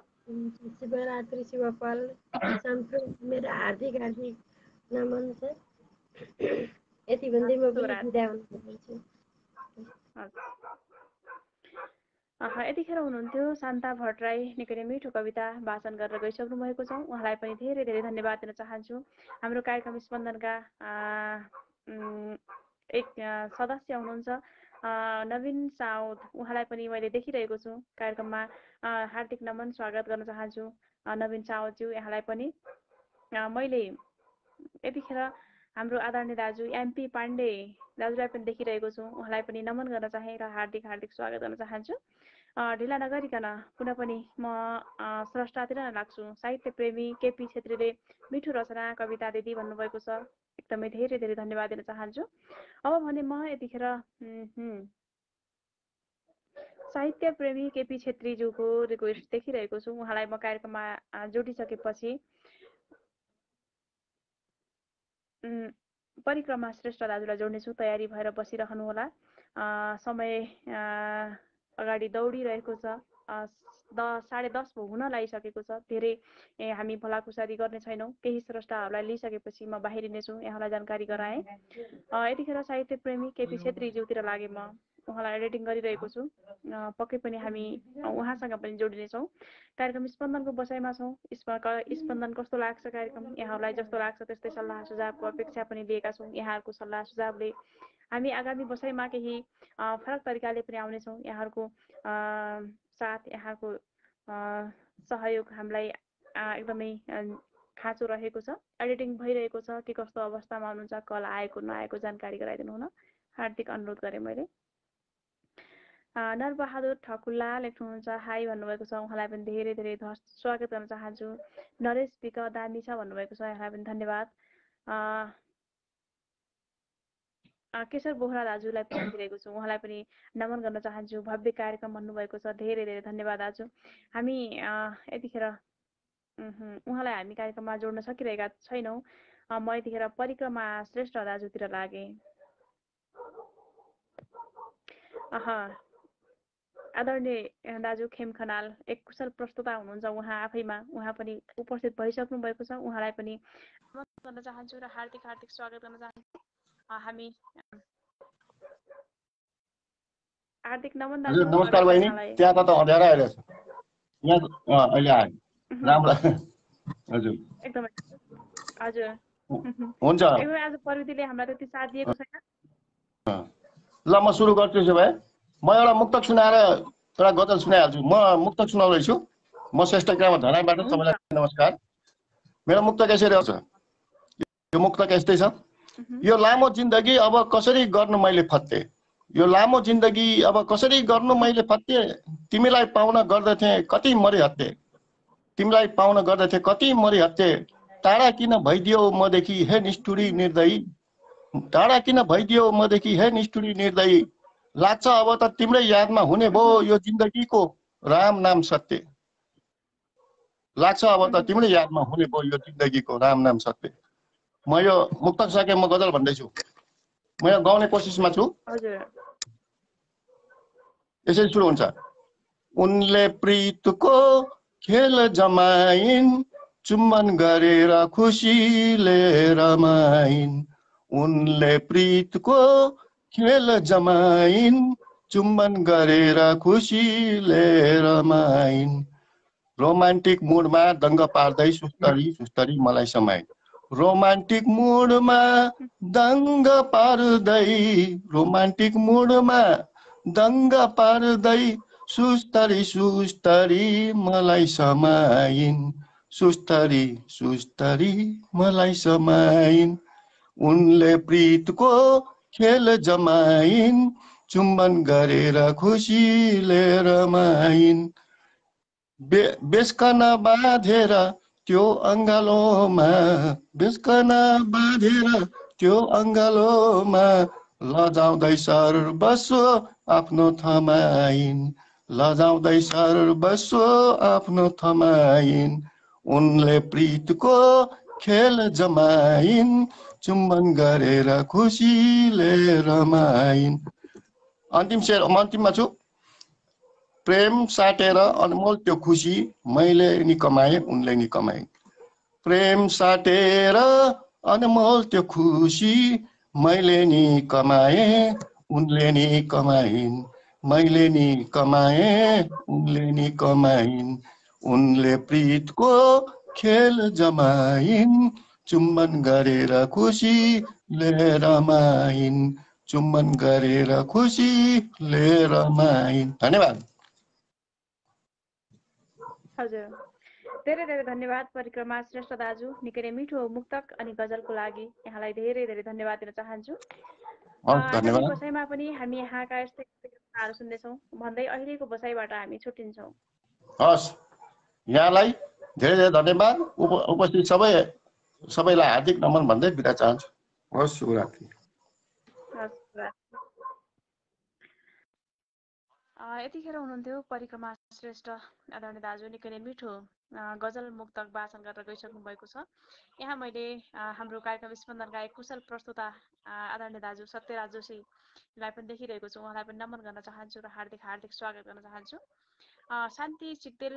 H: शिवरात्रि शिवपाल सम्पूर्ण मेरो हार्दिक हार्दिक नमन छ। यति भन्दै म पनि बिदा हुन चाहन्छु।
A: यतिखेर हुनुहुन्थ्यो शान्ता भट्टराई, निकै नै मिठो कविता वाचन गरेर गइसक्नु भएको छ। उहाँलाई पनि धेरै धेरै धन्यवाद दिन चाहन्छु। हाम्रो कार्यक्रम स्पन्दनका एक सदस्य हुनुहुन्छ नवीन साउद, उहाँलाई पनि मैले देखिरहेको छु कार्यक्रममा। हार्दिक नमन स्वागत गर्न चाहन्छु नवीन साउदज्यू। यहाँलाई पनि मैले यतिखेर हाम्रो आदरणीय दाजु एमपी पाण्डे दाजुलाई पनि देखिरहेको छु, उहाँलाई पनि नमन गर्न चाहे र हार्दिक हार्दिक स्वागत गर्न चाहन्छु। ढिला नगरिकन पुनः पनि म स्रष्टातिर नै लाग्छु। साहित्य प्रेमी केपी छेत्रीले मिठो रचना कविता दिदी भन्नुभएको छ, एकदमै धेरै धेरै धन्यवाद दिन चाहन्छु। अब भने म यतिखेर साहित्य प्रेमी केपी छेत्रीज्यूको रिक्वेस्ट देखिरहेको छु। उहाँलाई म कार्यक्रममा जोडिसकेपछि परिक्रमा श्रेष्ठ दाजुलाई जोड्नेछु, तयारी भएर बसिरहनुहोला। समय अगाडि दौडिरहेको छ, 10:30 हुन लागिसकेको छ। धेरै हामी भलाकुसारी गर्ने छैनौँ, केही स्रष्टाहरूलाई लिइसकेपछि म बाहिरिनेछु, यहाँलाई जानकारी गराएँ। यतिखेर साहित्य प्रेमी केपी छेत्रीज्यूतिर लागे म उहाँलाई एडिटिङ गरिरहेको छु। पक्कै पनि हामी उहाँसँग पनि जोडिनेछौँ। कार्यक्रम स्पन्दनको बसाइमा छौँ। स्पन्दन कस्तो लाग्छ कार्यक्रम, यहाँहरूलाई जस्तो लाग्छ त्यस्तै सल्लाह सुझावको अपेक्षा पनि लिएका छौँ। यहाँहरूको सल्लाह सुझावले हामी आगामी बसाइमा केही फरक तरिकाले पनि आउनेछौँ। यहाँहरूको साथ, यहाँको सहयोग हामीलाई एकदमै खाँचो रहेको छ। एडिटिङ भइरहेको छ कि कस्तो अवस्थामा हुनुहुन्छ, कल आएको नआएको जानकारी गराइदिनु हुन हार्दिक अनुरोध गरेँ मैले। नरबहादुर ठकुल्ला लेख्नुहुन्छ, हाई भन्नुभएको छ, उहाँलाई पनि धेरै धेरै स्वागत गर्न चाहन्छु। नरेश विक दामी छ भन्नुभएको छ, यहाँलाई पनि धन्यवाद। केशर बोहरा दाजुलाई पनि देखिरहेको छु, उहाँलाई पनि नमन गर्न चाहन्छु। भव्य कार्यक्रम भन्नुभएको छ, धेरै धेरै धन्यवाद दाजु। हामी यतिखेर उहाँलाई हामी कार्यक्रममा जोड्न सकिरहेका छैनौँ। म यतिखेर परिक्रमा श्रेष्ठ दाजुतिर लागेँ। आदरणीय दाजु खेम खनाल एक कुशल प्रस्तुता हुनुहुन्छ। उहाँ आफैमा उहाँ पनि उपस्थित भइसक्नु भएको छ। उहाँलाई पनि नमस्कार गर्न चाहन्छु र हार्दिक हार्दिक स्वागत गर्न चाहन्छु। हामी हार्दिक नमन दाजु।
I: नमस्कार बहिनी। त्यहाँ त अँध्यारो आइरहेछ, यहाँ अहिले आयो राम्रो। हजुर
A: एकदमै हजुर
I: हुन्छ।
A: एकदमै आज प्रविधिले हामीलाई त्यति साथ दिएको छैन।
I: ल म सुरु गर्छु। त्यसो भए म एउटा मुक्तक सुनाएर एउटा गजल सुनाइहाल्छु। म मुक्तक सुनाउँदैछु। म श्रेष्ठ ग्राम धनाइबाट। तपाईँलाई नमस्कार। मेरो मुक्तक यसरी आउँछ। यो मुक्तक यस्तै छ। यो लामो जिन्दगी अब कसरी गर्नु मैले फत्ते, यो लामो जिन्दगी अब कसरी गर्नु मैले फत्ते, तिमीलाई पाउन गर्दथे कति मरिहत्ते, तिमीलाई पाउन गर्दथे कति मरिहत्ते, टाढा किन भइदियो मदेखि हे निष्ठुरी निर्दयी, टाढा किन भइदियो मदेखि हे निष्ठुरी निर्दयी, लाग्छ अब त तिम्रै यादमा हुने भयो यो जिन्दगीको राम नाम सत्य, लाग्छ अब त तिम्रै यादमा हुने भयो यो जिन्दगीको राम नाम सत्य। म यो मुक्तक सके म गजल भन्दैछु। म यहाँ गाउने कोसिसमा छु। यसरी सुरु हुन्छ। उनले प्रीतको खेल जमाइन्, चुम्बन गरेर खुसीले रमाइन्, उनले प्रीतको खेल जमाइन्, चुम्बन गरेर खुसीले रमाइन्, रोमान्टिक मुडमा दङ्ग पार्दै सुस्तरी सुस्तरी मलाई समाइन्, रोमान्टिक मुडमा दङ्ग पार्दै, रोमान्टिक मुडमा दङ्ग पार्दै सुस्तरी सुस्तरी मलाई समाइन्, सुस्तरी सुस्तरी मलाई समाइन्, उनले प्रीतको खेल जमाइन्, चुम्बन गरेर खुसीले रमाइन्, बेस्कन बाँधेर त्यो अङ्गालोमा, बेस्कन बाँधेर त्यो अङ्गालोमा, लजाउँदै सर्वस्व आफ्नो थमाइन्, लजाउँदै सर्वस्व आफ्नो थमाइन्, उनले प्रीतको खेल जमाइन्, चुम्बन गरेर खुसीले रमाइन्। अन्तिम शेर, म अन्तिममा छु। प्रेम साटेर अनमोल त्यो खुसी मैले नि कमाएँ उनले नि कमाइन्, प्रेम साटेर अनमोल त्यो खुसी मैले नि कमाएँ उनले नि कमाइन्, मैले नि कमाएँ उनले नि कमाइन्, उनले प्रीतको खेल जमाइन्, चुम्बन गरेर खुसीले रमाइन्, चुम्बन गरेर खुसीले रमाइन्। धन्यवाद।
A: हजुर धेरै धेरै धन्यवाद परिक्रमा श्रेष्ठ दाजु। निकै नै मिठो मुक्तक अनि गजलको लागि यहाँलाई धेरै धेरै धन्यवाद दिन चाहन्छु। आगामी बसाइमा पनि हामी यहाँका यस्तै कुराहरू सुन्नेछौँ भन्दै अहिलेको बसाइबाट हामी छुट्टिन्छौँ।
I: हस्, यहाँलाई धेरै धेरै धन्यवाद। उपस्थित सबैलाई हार्दिक नमन भन्दै बिदा चाहन्छु। हस्, शुभरात्रि।
A: यतिखेर हुनुहुन्थ्यो परिक्रमा श्रेष्ठ आदरणीय दाजु। निकै नै मिठो गजल मुक्तक वाचन गरेर गइसक्नु भएको छ। यहाँ मैले हाम्रो कार्यक्रम स्पन्दनका एक कुशल प्रस्तुता आदरणीय दाजु सत्यराज जोशीलाई पनि देखिरहेको छु। उहाँलाई पनि नमन गर्न चाहन्छु र हार्दिक हार्दिक स्वागत गर्न चाहन्छु। शान्ति सिक्देल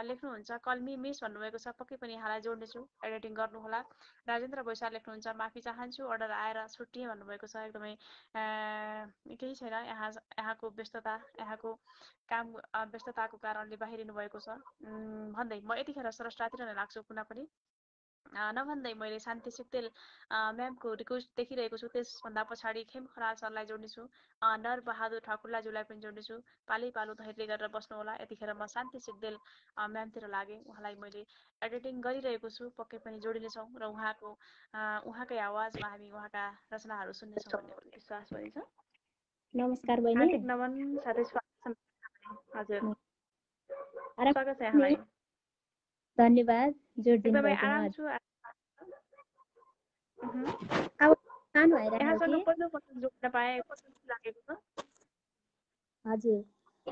A: लेख्नुहुन्छ कल्मी मिस भन्नुभएको छ। पक्कै पनि यहाँलाई जोड्नेछु, एडिटिङ गर्नुहोला। राजेन्द्र भैसाल लेख्नुहुन्छ माफी चाहन्छु अर्डर आएर छुट्टिएँ भन्नुभएको छ। एकदमै केही छैन, यहाँको व्यस्तता, यहाँको काम व्यस्तताको कारणले बाहिरिनु भएको छ भन्दै म यतिखेर सरस्वती नै लाग्छु। कुनै पनि नभन्दै मैले शान्ति सिक्देल म्यामको रिक्वेस्ट देखिरहेको छु। त्यसभन्दा पछाडि खेम खनाल सरलाई जोड्नेछु, नर बहादुर ठाकुरलाज्यूलाई पनि जोड्नेछु। पालै पालो धैर्य गरेर बस्नुहोला। यतिखेर म शान्ति सिक्देल म्यामतिर लागेँ। उहाँलाई मैले एडिटिङ गरिरहेको छु, पक्कै पनि जोडिनेछौँ र उहाँकै आवाजमा हामी उहाँका रचनाहरू सुन्नेछौँ भन्ने विश्वास पनि छ।
J: नमस्कार बहिनी।
A: हार्दिक नमन साथै स्वागत। हजुर स्वागत छ यहाँलाई।
J: धन्यवाद जोडिदिनु
A: एकदमै
J: भएकोमा।
A: आराम छु।
J: सानो आइरहेको
A: यहाँसँग पहिलोपटक जोड्न पाएँ, कस्तो लागेको छ?
J: हजुर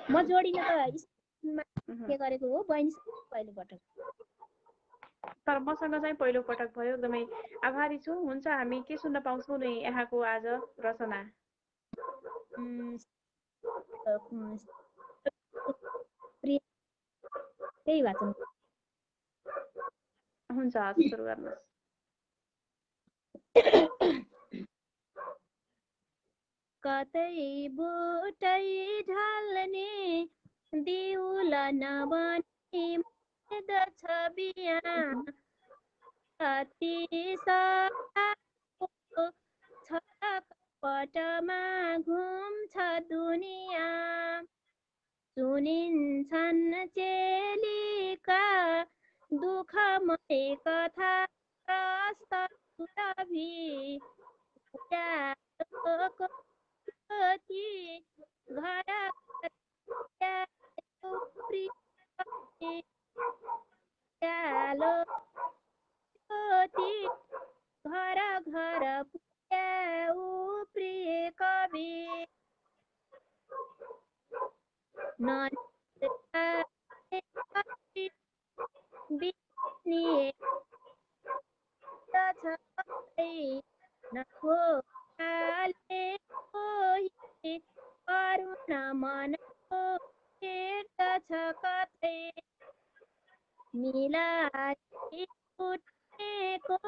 J: म जोडिन त स्कुलमा के गरेको हो बहिनी पहिलोपटक,
A: तर मसँग चाहिँ पहिलोपटक भयो। एकदमै आभारी छु। हुन्छ, हामी के सुन्न पाउँछौँ नि यहाँको आज रचना?
J: प्रिय त्यही वाचन
A: हुन्छ हजुर सुरु गर्नुहोस्।
J: कतै बोटै ढल्ने दिउल नबनी मर्दछ बिहान कति सताको छटपटमा घुम्छ दुनियाँ सुनिन्छन् चेलीका दुःखमय कथा प्रस्त सुरभि उज्यालोको ज्योति घर उज्यालो ज्योति घर घर पुर्याऊ प्रिय कवि करुण मनको हेर्दछ कतै मिलाइ उठेको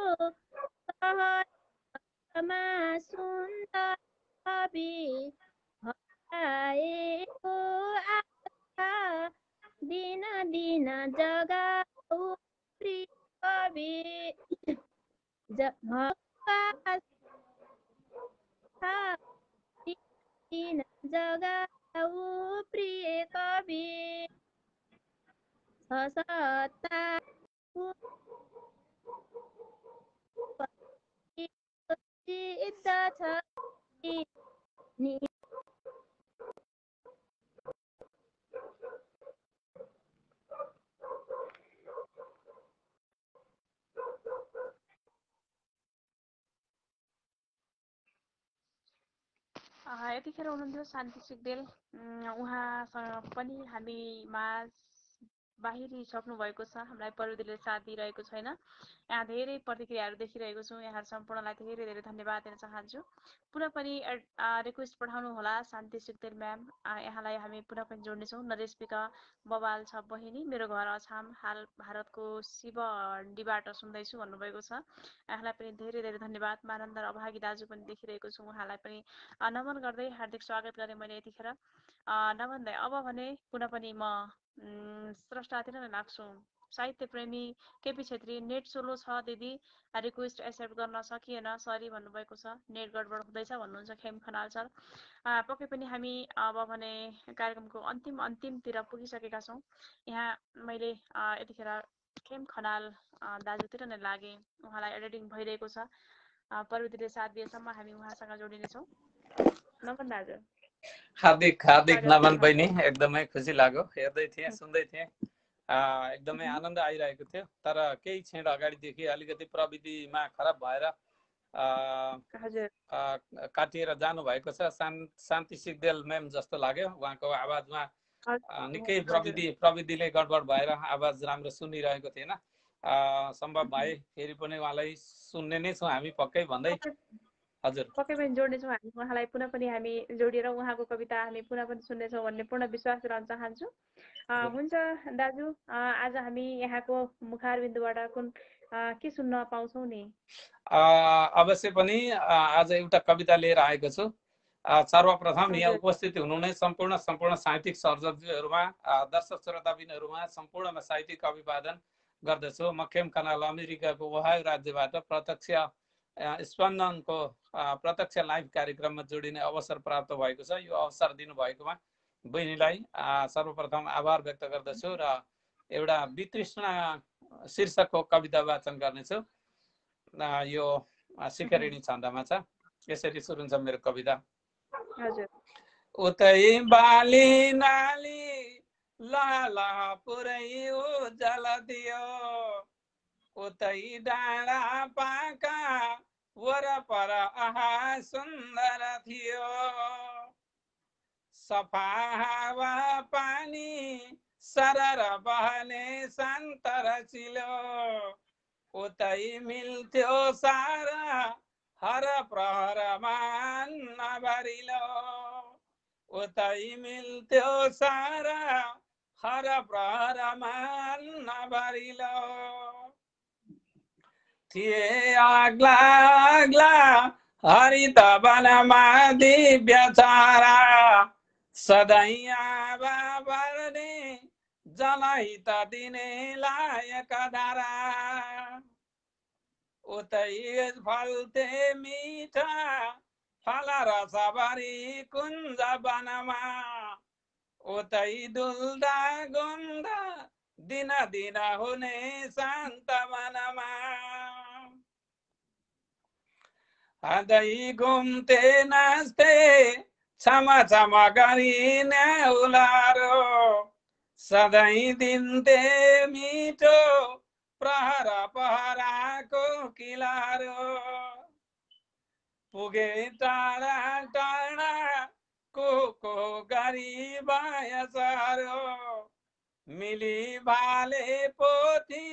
J: सहरमा सुन्दर कवि हराएको आशा दिन दिन जगाऊ प्रिय कवि दिन जगाऊ प्रिय कवि सत्ता सिद्ध छ
A: यतिखेर हुनुहुन्थ्यो शान्ति सिग्देल। उहाँसँग पनि हामीमा बाहिरी सक्नु भएको छ। हामीलाई प्रविधिले साथ दिइरहेको छैन। यहाँ धेरै प्रतिक्रियाहरू देखिरहेको छौँ। यहाँ सम्पूर्णलाई धेरै धेरै धन्यवाद दिन चाहन्छु। पुनः पनि रिक्वेस्ट पठाउनु होला शान्ति सिग्देल म्याम। यहाँलाई हामी पुनः पनि जोड्नेछौँ। नरेश विका बबाल छ बहिनी, मेरो घर अछाम, हाल भारतको शिवहण्डीबाट सुन्दैछु भन्नुभएको छ। यहाँलाई पनि धेरै धेरै धन्यवाद। मानन्दर अभागी दाजु पनि देखिरहेको छु। उहाँलाई पनि नमन गर्दै हार्दिक स्वागत गरेँ मैले यतिखेर। नमन दाइ, अब भने पुनः पनि म स्रष्टातिर नै लाग्छु। साहित्य प्रेमी केपी छेत्री, नेट सोलो छ दिदी, रिक्वेस्ट एक्सेप्ट गर्न सकिएन, सरी भन्नुभएको छ। नेट गडबड हुँदैछ भन्नुहुन्छ खेम खनाल सर। पक्कै पनि हामी अब भने कार्यक्रमको अन्तिमतिर पुगिसकेका छौँ। यहाँ मैले यतिखेर खेम खनाल दाजुतिर नै लागेँ। उहाँलाई एडिटिङ भइरहेको छ। प्रविधिले साथ दिएसम्म हामी उहाँसँग जोडिनेछौँ। नमन दाजु।
K: हार्दिक नमन बहिनी, एकदमै खुसी लाग्यो। हेर्दै थिएँ, सुन्दै थिएँ, एकदमै आनन्द आइरहेको थियो। तर केही क्षण अगाडिदेखि अलिकति प्रविधिमा खराब भएर काटिएर जानुभएको छ। शान्ति सिग्देल म्याम जस्तो लाग्यो। उहाँको आवाजमा निकै प्रविधिले गडबड भएर आवाज राम्रो सुनिरहेको थिएन। सम्भव भए फेरि पनि उहाँलाई सुन्ने नै छौँ हामी पक्कै भन्दै। हजुर,
A: पक्कै पनि जोड्नेछौँ हामी उहाँलाई। पुनः पनि हामी जोडिएर उहाँको कविता हामी पुनः पनि सुन्नेछौँ भन्ने पूर्ण विश्वास रहन चाहन्छु। हुन्छ दाजु, आज हामी यहाँको मुखारबिन्दुबाट के सुन्न पाउँछौँ नि?
K: अवश्य पनि आज एउटा कविता लिएर आएको छु। सर्वप्रथम यहाँ उपस्थित हुनुहुने सम्पूर्ण साहित्यिक सर्जकहरूमा, दर्शक श्रोताबिनहरूमा सम्पूर्णमा साहित्यिक अभिवादन गर्दछु। म खेम खनाल अमेरिकाको ओहायो राज्यबाट प्रत्यक्ष स्पन्दनको प्रत्यक्ष लाइभ कार्यक्रममा जोडिने अवसर प्राप्त भएको छ। यो अवसर दिनुभएकोमा बहिनीलाई सर्वप्रथम आभार व्यक्त गर्दछु र एउटा वितृष्णा शीर्षकको कविता वाचन गर्नेछु। यो शिखरिणी छन्दमा छ। यसरी सुरु हुन्छ मेरो कविता। उतै बाली नाली लाला पुरै उजल दियो, उतै डाँडा पाका वरपर आहा सुन्दर थियो, सफा हावा पानी सरर बहने शान्त रचिलो, उतै मिल्थ्यो सारा हर प्रहरमा नभरिलो, उतै मिल्थ्यो सारा हर प्रहरमा नभरिलो थिए आग्ला आग्ला हरित वनमा दिव्य चारा सधैँ आभा भर्ने जनहित दिने लायक धारा उतै फल्थे मिठा फल रसभरी कुञ्ज वनमा उतै डुल्दा गुन्दा दिन दिन हुने शान्त मनमा हदै घुम्थे नाच्थे छम छम गरी न्याउलारो सधैँ दिन्थे मिठो प्रहर पहराको किलारो पुगे टाढा टाढा को गरी बायसारो मिली भाले पोथी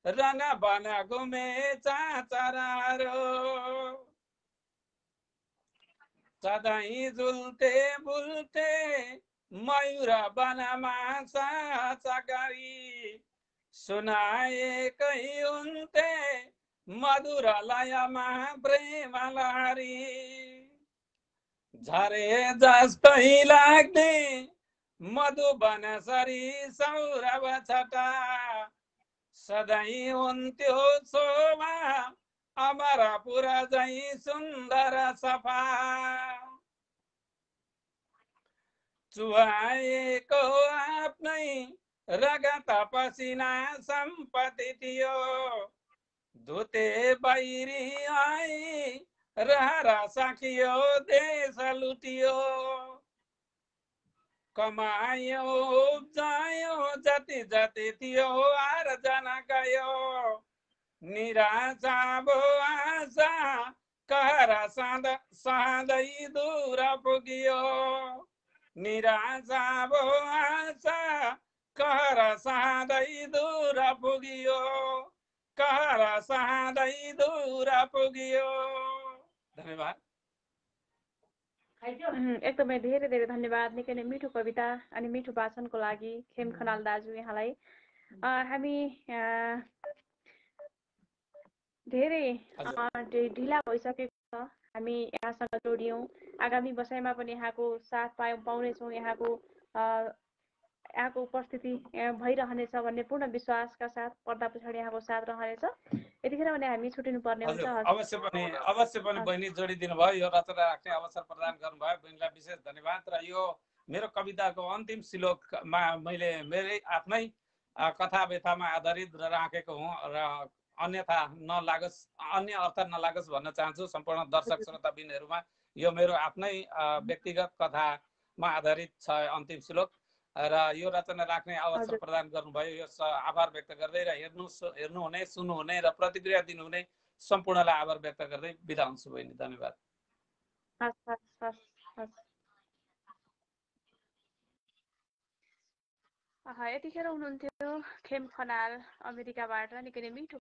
K: रन बन घुमे चाचरारो सधैँ झुल्थे बुल्थे मयूर वनमा साचगरी सुनाएकै हुन्थे मधुर लयमा प्रेम लहरी झरे जस्तै लाग्ने मधुवन सरी सौरभ छटा सधैँ हुन्थ्यो शोभा अमरपुर झै सुन्दर सफा चुहाएको आफ्नै रगत पसिना सम्पत्ति थियो धुते बैरी आई रहर सकियो देश लुटियो कमायो उब्जायो जति जति थियो आर्जन गयो निराशा भो आशा कहर सधैँ दूर पुग्यो निराशा भो आशा कहर सधैँ दूर पुग्यो कहर सधैँ दूर पुग्यो। धन्यवाद।
A: एकदमै धेरै धेरै धन्यवाद। निकै नै मिठो कविता अनि मिठो वाचनको लागि खेम खनाल दाजु यहाँलाई हामी धेरै ढिला भइसकेको छ। हामी यहाँसँग जोडियौँ। आगामी बसाइमा पनि यहाँको साथ पाउनेछौँ। यहाँको उपस्थिति भइरहनेछ भन्ने पूर्ण विश्वासका साथ पर्दा पछाडि यहाँको साथ रहनेछ। यतिखेर भने हामी छुटिनु पर्ने हुन्छ।
K: अवश्य पनि बहिनी जोडिदिनु भयो, यो रचना राख्ने अवसर प्रदान गर्नुभयो, बहिनीलाई विशेष धन्यवाद। र यो मेरो कविताको अन्तिम श्लोकमा मैले मेरै आफ्नै कथा व्यथामा आधारित राखेको हुँ र अन्यथा नलागोस्, अन्य अर्थ नलागोस् भन्न चाहन्छु सम्पूर्ण दर्शक श्रोताबिनहरूमा। यो मेरो आफ्नै व्यक्तिगत कथामा आधारित छ अन्तिम श्लोक र यो रचना राख्ने अवसर प्रदान गर्नुभयो, यो आभार व्यक्त गर्दै र हेर्नुहुने सुन्नुहुने र प्रतिक्रिया दिनुहुने सम्पूर्णलाई आभार व्यक्त गर्दै बिदा हुन्छु बहिनी। धन्यवाद।
A: यतिखेर हुनुहुन्थ्यो खेम खनाल अमेरिकाबाट। निकै नै मिठो